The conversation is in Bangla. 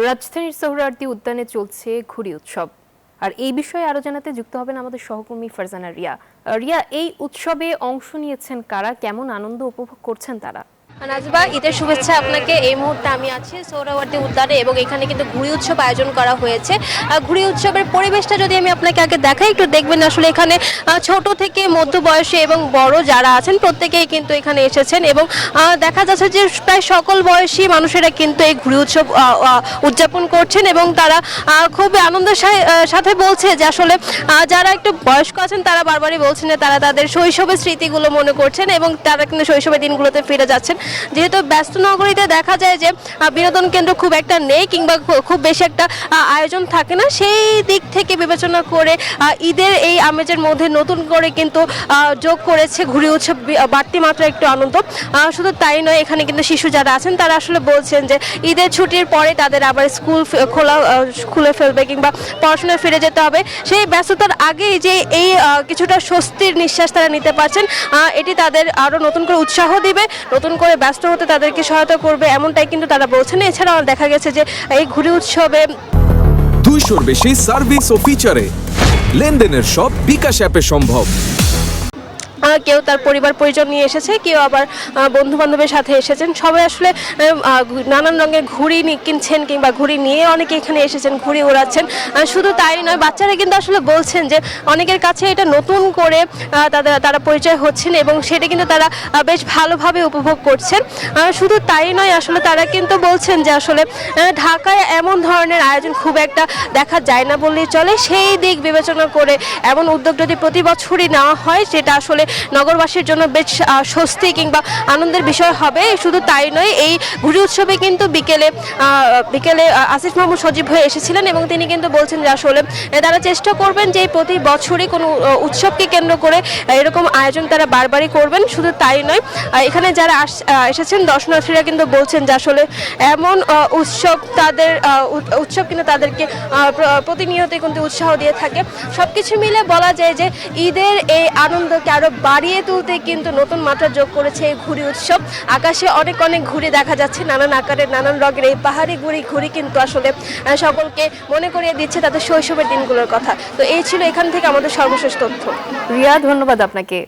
রাজধানীর সোহরাওয়ার্দী উদ্যানে চলছে ঘুড়ি উৎসব। আর এই বিষয়ে আরো জানাতে যুক্ত হবেন আমাদের সহকর্মী ফারজানা রিয়া। রিয়া, এই উৎসবে অংশ নিয়েছেন কারা, কেমন আনন্দ উপভোগ করছেন তারা? নাজবা, ঈদের শুভেচ্ছা আপনাকে। এই মুহূর্তে আমি আছি সোহরাওয়ার্দী উদ্যানে এবং এখানে কিন্তু ঘুড়ি উৎসব আয়োজন করা হয়েছে। ঘুড়ি উৎসবের পরিবেশটা যদি আমি আপনাকে আগে দেখাই, একটু দেখবেন আসলে এখানে ছোট থেকে মধ্য বয়সী এবং বড় যারা আছেন প্রত্যেকেই কিন্তু এখানে এসেছেন এবং দেখা যাচ্ছে যে প্রায় সকল বয়সী মানুষেরা কিন্তু এই ঘুড়ি উৎসব উদযাপন করছেন এবং তারা খুব আনন্দের সাথে বলছে যে আসলে যারা একটু বয়স্ক আছেন তারা বারবারই বলছেন যে তারা তাদের শৈশবের স্মৃতিগুলো মনে করছেন এবং তারা কিন্তু শৈশবের দিনগুলোতে ফিরে যাচ্ছেন। যেহেতু ব্যস্ত নগরীতে দেখা যায় যে বিনোদন কেন্দ্র খুব একটা নেই কিংবা খুব বেশি একটা আয়োজন থাকে না, সেই দিক থেকে বিবেচনা করে ঈদের এই আমেজের মধ্যে নতুন করে কিন্তু যোগ করেছে ঘুড়ি উৎসব বাড়তি মাত্রা একটু আনন্দ। শুধু তাই নয়, এখানে কিন্তু শিশু যারা আছেন তারা আসলে বলছেন যে ঈদের ছুটির পরে তাদের আবার স্কুল খুলে ফেলবে কিংবা পড়াশোনায় ফিরে যেতে হবে, সেই ব্যস্ততার আগেই যে এই কিছুটা স্বস্তির নিঃশ্বাস তারা নিতে পারছেন, এটি তাদের আরও নতুন করে উৎসাহ দিবে, নতুন করে ব্যস্ত হতে তাদেরকে সহায়তা করবে, এমনটাই কিন্তু তারা বলছেন। এছাড়াও দেখা গেছে যে এই ঘুড়ি উৎসবে 200-র বেশি সার্ভিস ও ফিচারে লেনদেনের সব বিকাশ অ্যাপে সম্ভব। কেউ তার পরিবার পরিজন নিয়ে এসেছে, কেউ আবার বন্ধু বান্ধবের সাথে এসেছেন। সবাই আসলে নানান রঙের ঘুড়ি কিনছেন কিংবা ঘুড়ি নিয়ে অনেকে এখানে এসেছেন, ঘুড়ি ওড়াচ্ছেন। শুধু তাই নয়, বাচ্চারা কিন্তু আসলে বলছেন যে অনেকের কাছে এটা নতুন করে তারা পরিচয় হচ্ছেন এবং সেটা কিন্তু তারা বেশ ভালোভাবে উপভোগ করছেন। শুধু তাই নয়, আসলে তারা কিন্তু বলছেন যে আসলে ঢাকায় এমন ধরনের আয়োজন খুব একটা দেখা যায় না বললেই চলে। সেই দিক বিবেচনা করে এমন উদ্যোগ যদি প্রতি বছরই নেওয়া হয়, সেটা আসলে নগরবাসীর জন্য বেশ স্বস্তি কিংবা আনন্দের বিষয় হবে। শুধু তাই নয়, এই ঘুড়ি উৎসবে কিন্তু বিকেলে আসিফ মাহমুদ সজীব হয়ে এসেছিলেন এবং তিনি কিন্তু বলছেন যে আসলে তারা চেষ্টা করবেন যে প্রতি বছরই কোনো উৎসবকে কেন্দ্র করে এরকম আয়োজন তারা বারবারই করবেন। শুধু তাই নয়, এখানে যারা এসেছেন দর্শনার্থীরা কিন্তু বলছেন যে আসলে এমন উৎসব কিন্তু তাদেরকে প্রতিনিয়তই কিন্তু উৎসাহ দিয়ে থাকে। সবকিছু মিলে বলা যায় যে ঈদের এই আনন্দকে আরো বাড়িয়ে তুলতে কিন্তু নতুন মাত্রা যোগ করেছে এই ঘুড়ি উৎসব। আকাশে অনেক অনেক ঘুড়ি দেখা যাচ্ছে, নানান আকারের নানান রঙের এই পাহাড়ি ঘুড়ি কিন্তু আসলে সকলকে মনে করিয়ে দিচ্ছে তাদের শৈশবের দিনগুলোর কথা। তো এই ছিল এখান থেকে আমাদের সর্বশেষ তথ্য। রিয়া, ধন্যবাদ আপনাকে।